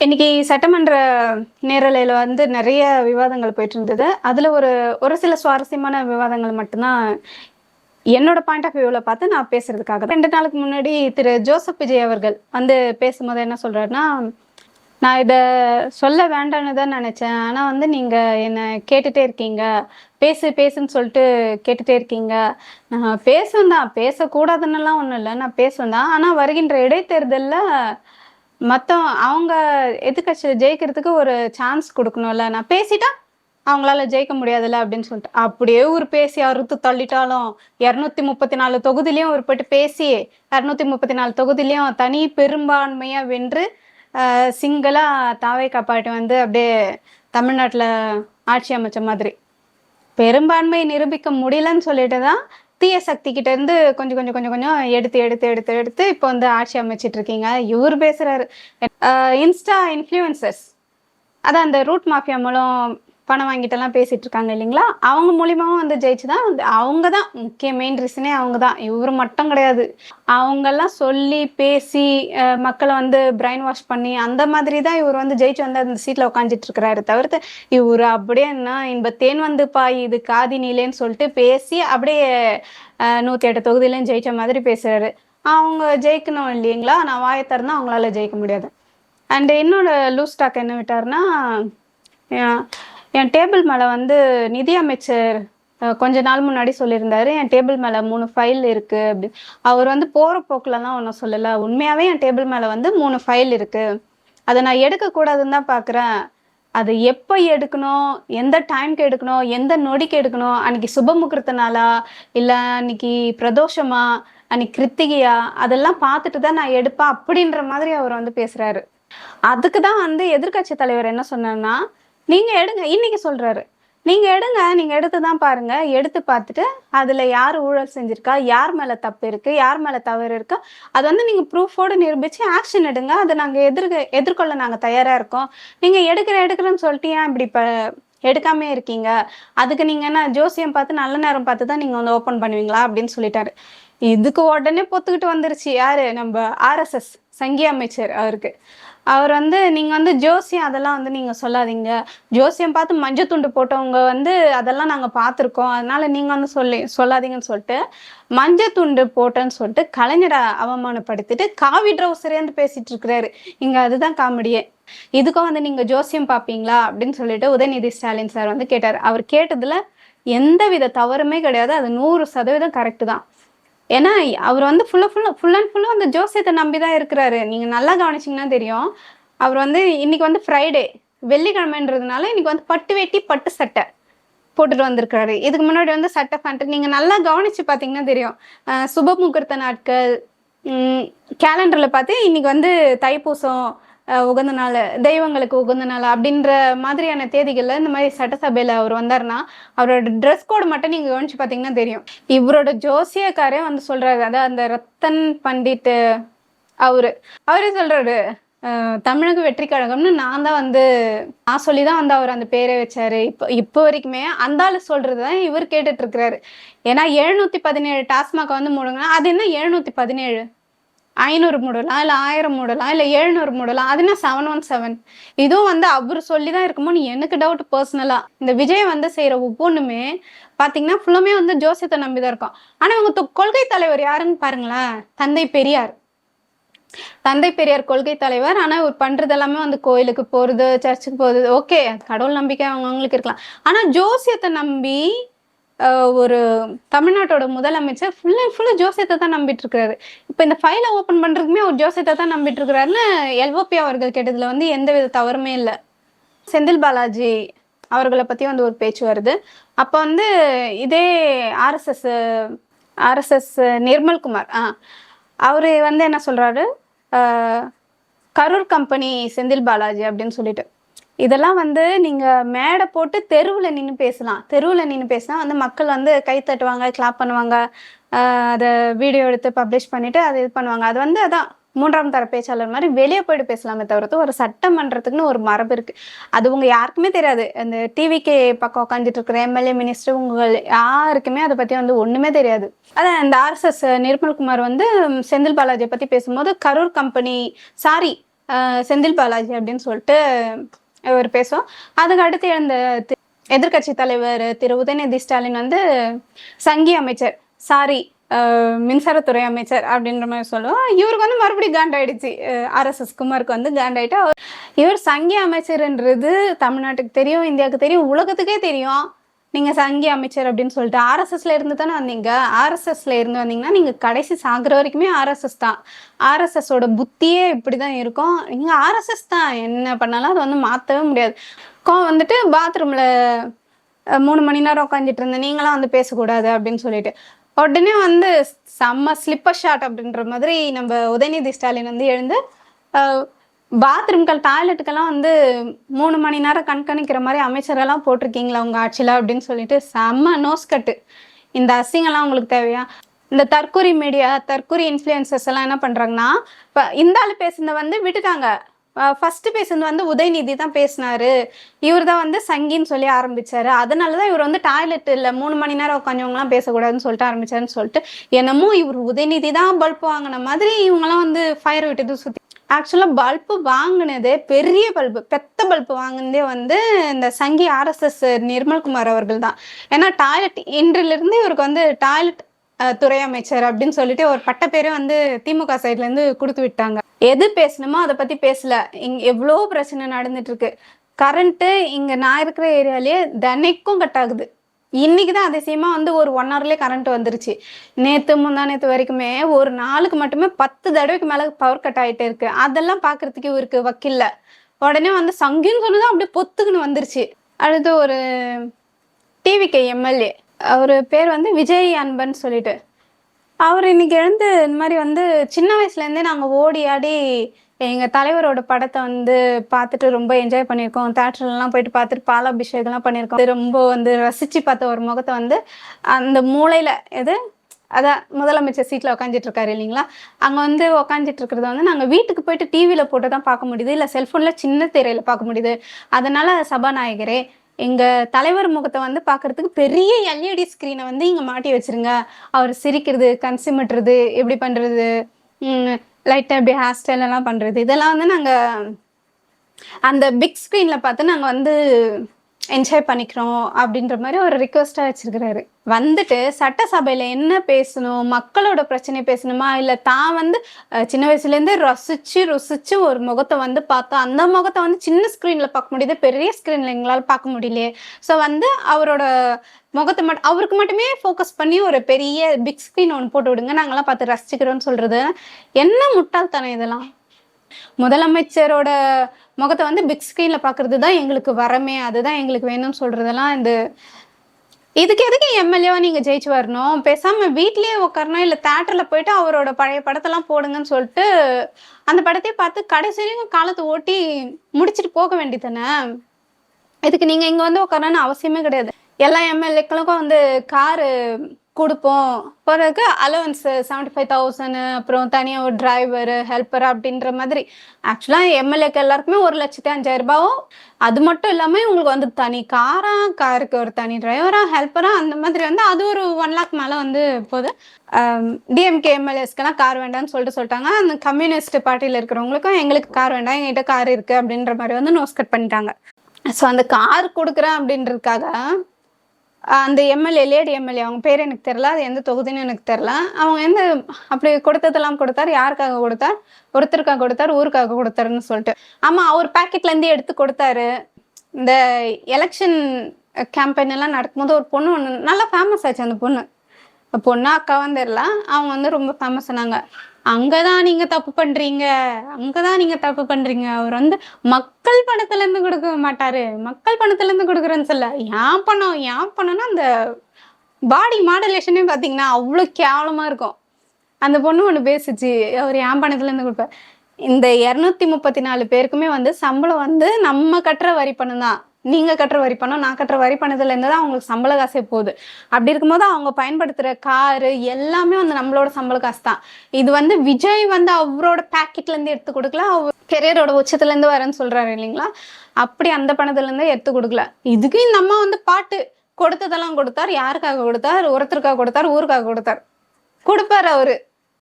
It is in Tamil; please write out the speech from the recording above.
இன்னைக்கு சட்டமன்ற நேரலையில் வந்து நிறைய விவாதங்கள் போயிட்டு இருந்தது. அதில் ஒரு ஒரு சில சுவாரஸ்யமான விவாதங்கள் மட்டும்தான் என்னோட பாயிண்ட் ஆஃப் வியூவில் பார்த்து நான் பேசுறதுக்காக. 2 நாளுக்கு முன்னாடி திரு ஜோசப் விஜய் அவர்கள் வந்து பேசும்போது என்ன சொல்றாருன்னா, நான் இதை சொல்ல வேண்டான்னு தான் நினச்சேன், ஆனால் வந்து நீங்கள் என்னை கேட்டுகிட்டே இருக்கீங்க, பேசு பேசுன்னு சொல்லிட்டு கேட்டுகிட்டே இருக்கீங்க. நான் பேசுவேன் தான், பேசக்கூடாதுன்னெல்லாம் ஒன்றும் இல்லை, நான் பேசுவேன் தான். ஆனால் வருகின்ற இடைத்தேர்தலில் அவங்க எதிர்க்கட்சியில் ஜெயிக்கிறதுக்கு ஒரு சான்ஸ் கொடுக்கணும்ல, நான் பேசிட்டா அவங்களால ஜெயிக்க முடியாதுல்ல அப்படின்னு சொல்லிட்டு அப்படியே ஒரு பேசி அறுத்து தள்ளிட்டாலும் 234 தொகுதியிலையும் ஒரு போயிட்டு பேசி 234 தொகுதியிலையும் தனி பெரும்பான்மையா வென்று சிங்களா தாவை காப்பாட்டி வந்து அப்படியே தமிழ்நாட்டில் ஆட்சி அமைச்ச மாதிரி பெரும்பான்மை நிரூபிக்க முடியலன்னு சொல்லிட்டு தான் தீய சக்தி கிட்ட இருந்து கொஞ்சம் கொஞ்சம் கொஞ்சம் கொஞ்சம் எடுத்து எடுத்து எடுத்து எடுத்து இப்போ வந்து ஆட்சி அமைச்சிட்டு இருக்கீங்க. இவர் பேசுறாரு இன்ஸ்டா இன்ஃப்ளூயன்சர்ஸ், அதான் அந்த ரூட் மாஃபியா மூலம் பணம் வாங்கிட்டெல்லாம் பேசிட்டு இருக்காங்க இல்லைங்களா, அவங்க மூலியமாவும் வந்து ஜெயிச்சுதான். அவங்க தான் முக்கிய மெயின் ரீசனே, அவங்க தான், இவர் மட்டும் கிடையாது. அவங்கெல்லாம் சொல்லி பேசி மக்களை வந்து பிரெயின் வாஷ் பண்ணி அந்த மாதிரி தான் இவர் வந்து ஜெயிச்சு வந்து அந்த சீட்ல உட்காந்துட்டு இருக்கிறாரு. தவிர்த்து இவர் அப்படியே என்ன தேன் வந்து பாய் இது காதி நீலேன்னு சொல்லிட்டு பேசி அப்படியே 108 தொகுதியிலையும் ஜெயிச்ச மாதிரி பேசுறாரு. அவங்க ஜெயிக்கணும் இல்லைங்களா, நான் வாயை திறந்தா அவங்களால ஜெயிக்க முடியாது. அண்ட் என்னோட லூஸ் டாக் என்ன விட்டாருன்னா, என் டேபிள் மேலே வந்து நிதி அமைச்சர் கொஞ்ச நாள் முன்னாடி சொல்லியிருந்தாரு, என் டேபிள் மேலே 3 ஃபைல் இருக்குது அப்படி. அவர் வந்து போகிற போக்கிலலாம் ஒன்றும் சொல்லலை, உண்மையாகவே என் டேபிள் மேலே வந்து 3 ஃபைல் இருக்குது, அதை நான் எடுக்கக்கூடாதுன்னு தான் பார்க்குறேன். அது எப்போ எடுக்கணும், எந்த டைம்க்கு எடுக்கணும், எந்த நொடிக்கு எடுக்கணும், அன்னைக்கு சுபமுகூர்த்தனாலா இல்லை அன்னைக்கு பிரதோஷமா அன்னைக்கு கிருத்திகையா, அதெல்லாம் பார்த்துட்டு தான் நான் எடுப்பேன் அப்படின்ற மாதிரி அவர் வந்து பேசுகிறாரு. அதுக்கு தான் வந்து எதிர்கட்சி தலைவர் என்ன சொன்னார்னா, நீங்கள் எடுங்க, இன்னைக்கு சொல்கிறாரு, நீங்கள் எடுங்க, நீங்கள் எடுத்து தான் பாருங்கள், எடுத்து பார்த்துட்டு அதில் யார் ஊழல் செஞ்சுருக்கா, யார் மேலே தப்பு இருக்குது, யார் மேலே தவறு இருக்கா, அது வந்து நீங்கள் ப்ரூஃபோடு நிரூபித்து ஆக்ஷன் எடுங்க, அதை நாங்கள் எதிர்கொள்ள நாங்கள் தயாராக இருக்கோம். நீங்கள் எடுக்கிறேன்னு சொல்லிட்டு ஏன் இப்படி இப்போ எடுக்காமே இருக்கீங்க, அதுக்கு நீங்கள் என்ன ஜோசியம் பார்த்து நல்ல நேரம் பார்த்து தான் நீங்கள் வந்து ஓப்பன் பண்ணுவீங்களா அப்படின்னு சொல்லிட்டாரு. இதுக்கு உடனே பொத்துக்கிட்டு வந்துருச்சு யாரு, நம்ம ஆர்எஸ்எஸ் சங்கி அமைச்சர் அவருக்கு. அவர் வந்து நீங்கள் வந்து ஜோசியம் அதெல்லாம் வந்து நீங்கள் சொல்லாதீங்க, ஜோசியம் பார்த்து மஞ்சள் துண்டு போட்டவங்க வந்து அதெல்லாம் நாங்கள் பார்த்துருக்கோம், அதனால நீங்கள் வந்து சொல்லாதீங்கன்னு சொல்லிட்டு மஞ்சள் துண்டு போட்டேன்னு சொல்லிட்டு கலைஞரை அவமானப்படுத்திட்டு காவி ட்ரௌசரேந்து பேசிட்டு இருக்கிறாரு. இங்கே அதுதான் காமெடியே. இதுக்கும் வந்து நீங்கள் ஜோசியம் பார்ப்பீங்களா அப்படின்னு சொல்லிட்டு உதயநிதி ஸ்டாலின் சார் வந்து கேட்டார். அவர் கேட்டதில் எந்த வித தவறுமே கிடையாது, அது 100% கரெக்டு தான். ஏன்னா அவர் வந்து ஃபுல் அண்ட் ஃபுல்லாக அந்த ஜோசியத்தை நம்பி தான் இருக்கிறாரு. நீங்கள் நல்லா கவனிச்சிங்கன்னா தெரியும். அவர் வந்து இன்னைக்கு வந்து ஃப்ரைடே வெள்ளிக்கிழமைன்றதுனால இன்னைக்கு வந்து பட்டு வேட்டி பட்டு சட்டை போட்டுட்டு வந்திருக்கிறாரு. இதுக்கு முன்னாடி வந்து சட்டை ஃபேண்ட் நீங்கள் நல்லா கவனிச்சு பார்த்தீங்கன்னா தெரியும். சுப முகூர்த்த நாட்கள் கேலண்டரில் பார்த்து இன்னைக்கு வந்து தைப்பூசம் உகந்த நாள், தெய்வங்களுக்கு உகந்த நாள் அப்படின்ற மாதிரியான தேதிகளில் இந்த மாதிரி சட்டசபையில் அவர் வந்தார்னா அவரோட ட்ரெஸ் கோடு மட்டும் நீங்கள் கவனிச்சு பார்த்தீங்கன்னா தெரியும். இவரோட ஜோசியக்காரே வந்து சொல்கிறாரு, அதாவது அந்த ரத்தன் பண்டிட் அவரே சொல்கிறாரு, தமிழக வெற்றி கழகம்னு நான் சொல்லி தான் வந்து அவர் அந்த பேரை வச்சாரு. இப்போ வரைக்குமே அந்த ஆள் சொல்கிறது தான் இவர் கேட்டுட்டு இருக்கிறாரு. ஏன்னா 717 டாஸ்மாக வந்து மூடுங்கன்னா அது என்ன 717, 500 மூடலாம், இல்லை 1000 மூடலாம், இல்லை 700 மூடலாம், அது என்ன 717? இதுவும் வந்து அவர் சொல்லி தான் இருக்குமோன்னு எனக்கு டவுட் பர்சனலாக. இந்த விஜய் வந்து செய்கிற ஒவ்வொன்றுமே பார்த்தீங்கன்னா ஃபுல்லுமே வந்து ஜோசியத்தை நம்பி தான் இருக்கும். ஆனால் இவங்க கொள்கை தலைவர் யாருன்னு பாருங்களேன், தந்தை பெரியார் கொள்கை தலைவர். ஆனால் இவர் பண்ணுறது எல்லாமே வந்து கோயிலுக்கு போகிறது, சர்ச்சுக்கு போகிறது, ஓகே கடவுள் நம்பிக்கை அவங்களுக்கு இருக்கலாம். ஆனால் ஜோசியத்தை நம்பி ஒரு தமிழ்நாட்டோட முதலமைச்சர் ஃபுல் அண்ட் ஃபுல்லாக ஜோசியத்தை தான் நம்பிட்டு இருக்கிறாரு. இப்போ இந்த ஃபைலை ஓப்பன் பண்ணுறதுக்குமே ஒரு ஜோசியத்தை தான் நம்பிட்டு இருக்கிறாருன்னு எல்ஓபி அவர்கள் கேட்டதில் வந்து எந்த வித தவறுமே இல்லை. செந்தில் பாலாஜி அவர்களை பற்றி வந்து ஒரு பேச்சு வருது. அப்போ வந்து இதே ஆர்எஸ்எஸ் நிர்மல்குமார் அவர் வந்து என்ன சொல்கிறாரு, கரூர் கம்பெனி செந்தில் பாலாஜி அப்படின்னு சொல்லிட்டு, இதெல்லாம் வந்து நீங்கள் மேடை போட்டு தெருவில் நின்று பேசினா வந்து மக்கள் வந்து கை தட்டுவாங்க, கிளாப் பண்ணுவாங்க, அதை வீடியோ எடுத்து பப்ளிஷ் பண்ணிவிட்டு அதை இது பண்ணுவாங்க. அது வந்து அதான் 3ஆம் தர பேச்சாளர் மாதிரி வெளியே போயிட்டு பேசலாமே தவிர்த்து ஒரு சட்டமன்றத்துக்குன்னு ஒரு மரபு இருக்குது. அது உங்கள் யாருக்குமே தெரியாது. அந்த டிவிக்கு பக்கம் உட்காந்துட்டு இருக்கிற எம்எல்ஏ மினிஸ்டர் உங்கள் யாருக்குமே அதை பற்றி வந்து ஒன்றுமே தெரியாது. அதான் இந்த ஆர்எஸ்எஸ் நிர்மல்குமார் வந்து செந்தில் பாலாஜியை பற்றி பேசும்போது கரூர் கம்பெனி செந்தில் பாலாஜி அப்படின்னு சொல்லிட்டு ஒரு பேசுவோம். அதுக்கு அடுத்து எழுந்த எதிர்கட்சி தலைவர் திரு உதயநிதி ஸ்டாலின் வந்து சங்கி அமைச்சர், சாரி மின்சாரத்துறை அமைச்சர் அப்படின்ற மாதிரி சொல்லுவோம். இவருக்கு வந்து மறுபடியும் காண்டாயிடுச்சு. RSS குமாருக்கு வந்து காண்டாயிட்டு இவர் சங்கி அமைச்சர்ன்றது தமிழ்நாட்டுக்கு தெரியும், இந்தியாவுக்கு தெரியும், உலகத்துக்கே தெரியும். நீங்க சங்கி அமைச்சர் அப்படின்னு சொல்லிட்டு RSSல இருந்து தானே வந்தீங்க. RSSல இருந்து வந்தீங்கன்னா நீங்க கடைசி சாகுற வரைக்குமே RSS தான். RSSோட புத்தியே இப்படிதான் இருக்கும். நீங்க RSS தான், என்ன பண்ணாலும் அதை வந்து மாற்றவே முடியாது. வந்துட்டு பாத்ரூம்ல 3 மணி நேரம் உட்காந்துட்டு இருந்தேன், நீங்களாம் வந்து பேசக்கூடாது அப்படின்னு சொல்லிட்டு உடனே வந்து செம்ம ஸ்லிப்பர் ஷாட் அப்படின்ற மாதிரி நம்ம உதயநிதி ஸ்டாலின் வந்து எழுந்து பாத்ரூம்கள் டாய்லெட்டுக்கெல்லாம் வந்து 3 மணி நேரம் கண்காணிக்கிற மாதிரி அமைச்சரெல்லாம் போட்டிருக்கீங்களா உங்க ஆட்சியில அப்படின்னு சொல்லிட்டு செம்ம நோஸ் கட்டு. இந்த அசிங்கெல்லாம் உங்களுக்கு தேவையா? இந்த தற்கொலை மீடியா, தற்கொலை இன்ஃப்ளூயன்சர்ஸ் எல்லாம் என்ன பண்றாங்கன்னா, இப்போ இந்த ஆள் பேசுனதை வந்து விட்டுட்டாங்க. ஃபர்ஸ்ட் பேசுனது வந்து உதயநிதி தான் பேசினாரு, இவர் தான் வந்து சங்கின்னு சொல்லி ஆரம்பிச்சாரு, அதனாலதான் இவர் வந்து டாய்லெட் இல்லை 3 மணி நேரம் உட்காந்தவங்கலாம் பேசக்கூடாதுன்னு சொல்லிட்டு ஆரம்பிச்சாருன்னு சொல்லிட்டு என்னமோ இவர் உதயநிதி தான் பல்ப் வாங்கின மாதிரி இவங்கெல்லாம் வந்து ஃபயர் விட்டுட்டு சுத்தி. ஆக்சுவலாக பல்பு வாங்கினதே பெரிய பல்பு, பெத்த பல்பு வாங்கினதே வந்து இந்த சங்கி RSS நிர்மல்குமார் அவர்கள் தான். ஏன்னா டாய்லெட் இன்றிலிருந்து இவருக்கு வந்து டாய்லெட் துறை அமைச்சர் அப்படின்னு சொல்லிட்டு ஒரு பட்ட பேரே வந்து திமுக சைட்ல இருந்து கொடுத்து விட்டாங்க. எது பேசணுமோ அதை பத்தி பேசல. இங்க எவ்வளோ பிரச்சனை நடந்துட்டு இருக்கு. கரண்ட்டு இங்க நான் இருக்கிற ஏரியாலேயே தினைக்கும் கட் ஆகுது. இன்னைக்குதான் அதிசயமா வந்து ஒரு 1 ஹவர்லேயே கரண்ட் வந்துருச்சு. முந்தா நேத்து வரைக்குமே ஒரு நாளுக்கு மட்டுமே 10 தடவைக்கு மேல பவர் கட் ஆயிட்டே இருக்கு. அதெல்லாம் பாக்குறதுக்கு இவருக்கு வக்கில்ல. உடனே வந்து சங்கின்னு சொன்னதான் அப்படியே பொத்துக்குன்னு வந்துருச்சு. அடுத்து ஒரு TVK MLA, அவர் பேர் வந்து விஜய் அன்பன் சொல்லிட்டு, அவர் இன்னைக்கு எழுந்து இந்த மாதிரி வந்து சின்ன வயசுலேருந்தே நாங்கள் ஓடி ஆடி எங்கள் தலைவரோட படத்தை வந்து பார்த்துட்டு ரொம்ப என்ஜாய் பண்ணியிருக்கோம், தேட்டர்லாம் போயிட்டு பார்த்துட்டு பாலாபிஷேகம்லாம் பண்ணியிருக்கோம், ரொம்ப வந்து ரசித்து பார்த்த ஒரு முகத்தை வந்து அந்த மூளையில் அதான் முதலமைச்சர் சீட்டில் உட்காந்துட்டு இருக்காரு இல்லைங்களா, அங்கே வந்து உட்காந்துட்டு இருக்கிறத வந்து நாங்கள் வீட்டுக்கு போயிட்டு டிவியில் போட்டு தான் பார்க்க முடியுது, இல்லை செல்ஃபோனில் சின்ன திரையில் பார்க்க முடியுது. அதனால் சபாநாயகரே, எங்கள் தலைவர் முகத்தை வந்து பார்க்குறதுக்கு பெரிய LED ஸ்க்ரீனை வந்து இங்கே மாட்டி வச்சுருங்க. அவர் சிரிக்கிறது, கண் சிமிட்டுறது, எப்படி பண்ணுறது, லைட்டாக எப்படி ஹேர் ஸ்டைல் எல்லாம் பண்ணுறது, இதெல்லாம் வந்து நாங்கள் அந்த பிக் ஸ்க்ரீனில் பார்த்து நாங்கள் வந்து என்ஜாய் பண்ணிக்கிறோம் அப்படின்ற மாதிரி ஒரு ரிக்வெஸ்ட்டாக வச்சுருக்கிறாரு. வந்துட்டு சட்டசபையில் என்ன பேசணும், மக்களோட பிரச்சனை பேசணுமா, இல்லை தான் வந்து சின்ன வயசுலேருந்தே ருசிச்சு ஒரு முகத்தை வந்து பார்த்தா அந்த முகத்தை வந்து சின்ன ஸ்க்ரீனில் பார்க்க முடியுது, பெரிய ஸ்க்ரீனில் எங்களால் பார்க்க முடியலையே. ஸோ வந்து அவரோட முகத்தை அவருக்கு மட்டுமே ஃபோக்கஸ் பண்ணி ஒரு பெரிய பிக் ஸ்க்ரீன் ஒன்று போட்டு விடுங்க, நாங்களாம் பார்த்து ரசிச்சுக்கிறோன்னு சொல்கிறது என்ன முட்டாள்தனம் இதெல்லாம். முதலமைச்சரோட முகத்தை வந்து பிக் ஸ்க்ரீனில் பார்க்கறது தான் எங்களுக்கு வரமே, அதுதான் எங்களுக்கு வேணும்னு சொல்கிறதெல்லாம் இதுக்கு எதுக்கு MLA-வா நீங்கள் ஜெயிச்சு வரணும்? பேசாமல் வீட்லேயே உட்காரணும், இல்லை தேட்டரில் போயிட்டு அவரோட பழைய படத்தெல்லாம் போடுங்கன்னு சொல்லிட்டு அந்த படத்தையே பார்த்து கடைசியும் காலத்தை ஓட்டி முடிச்சுட்டு போக வேண்டியதானே. இதுக்கு நீங்கள் இங்கே வந்து உட்காரணும்னு அவசியமே கிடையாது. எல்லா MLA-க்களுக்கும் வந்து காரு கொடுப்போம், பிறகு அலவன்ஸ் 75,000, அப்புறம் தனியாக ஒரு டிரைவரு ஹெல்ப்பர் அப்படின்ற மாதிரி. ஆக்சுவலாக MLA-க்கு எல்லாருக்குமே 1,05,000. அது மட்டும் இல்லாமல் உங்களுக்கு வந்து தனி காருக்கு ஒரு தனி டிரைவரா ஹெல்ப்பரா அந்த மாதிரி வந்து அது ஒரு 1 lakh மேலே வந்து போகுது. DMK MLAஸ்க்கெல்லாம் கார் வேண்டாம்னு சொல்லிட்டாங்க. அந்த கம்யூனிஸ்ட் பார்ட்டியில் இருக்கிறவங்களுக்கும் எங்களுக்கு கார் வேண்டாம், எங்ககிட்ட கார் இருக்குது அப்படின்ற மாதிரி வந்து நோஸ் கட் பண்ணிட்டாங்க. ஸோ அந்த கார் கொடுக்குறேன் அப்படின்றதுக்காக அந்த லேடி MLA அவங்க பேர் எனக்கு தெரில, அது எந்த தொகுதின்னு எனக்கு தெரில, அவங்க அப்படி கொடுத்ததெல்லாம் கொடுத்தார். யாருக்காக கொடுத்தார்? ஒருத்தருக்காக கொடுத்தார், ஊருக்காக கொடுத்தாருன்னு சொல்லிட்டு. ஆமாம், அவர் பேக்கெட்லேருந்து எடுத்து கொடுத்தாரு. இந்த எலெக்ஷன் கேம்பெயின் எல்லாம் நடக்கும்போது ஒரு பொண்ணு ஒன்று நல்லா ஃபேமஸ் ஆச்சு. அந்த பொண்ணு அக்காவும் தெரில, அவங்க வந்து ரொம்ப ஃபேமஸ் ஆனாங்க. அங்கதான் நீங்க தப்பு பண்றீங்க, அவர் வந்து மக்கள் பணத்துல இருந்து கொடுக்க மாட்டாரு, மக்கள் பணத்துல இருந்து கொடுக்குறேன்னு சொல்ல, ஏன் பணம்னா அந்த பாடி மாடுலேஷனே பாத்தீங்கன்னா அவ்வளவு கேவலமா இருக்கும். அந்த பொண்ணு ஒண்ணு பேசுச்சு, அவர் ஏன் பணத்துல இருந்து கொடுப்பார். இந்த 234 பேருக்குமே வந்து சம்பளம் வந்து நம்ம கட்டுற வரி பணம் தான். நீங்க கட்டுற வரி பணம், நான் கட்டுற வரி பணத்துல இருந்து தான் அவங்களுக்கு சம்பள காசே போகுது. அப்படி இருக்கும்போது அவங்க பயன்படுத்துற காரு எல்லாமே வந்து நம்மளோட சம்பள காசு தான். இது வந்து விஜய் வந்து அவரோட பேக்கெட்ல இருந்து எடுத்து கொடுக்கல, அவர் கெரியரோட உச்சத்துல இருந்து வரேன்னு சொல்றாரு இல்லைங்களா, அப்படி அந்த பணத்துல இருந்து எடுத்து கொடுக்கல. இதுக்கு இந்த அம்மா வந்து பாட்டு கொடுத்ததெல்லாம் கொடுத்தார். யாருக்காக கொடுத்தார்? ஒருத்தருக்காக கொடுத்தார், ஊருக்காக கொடுத்தார். கொடுப்பாரு அவரு.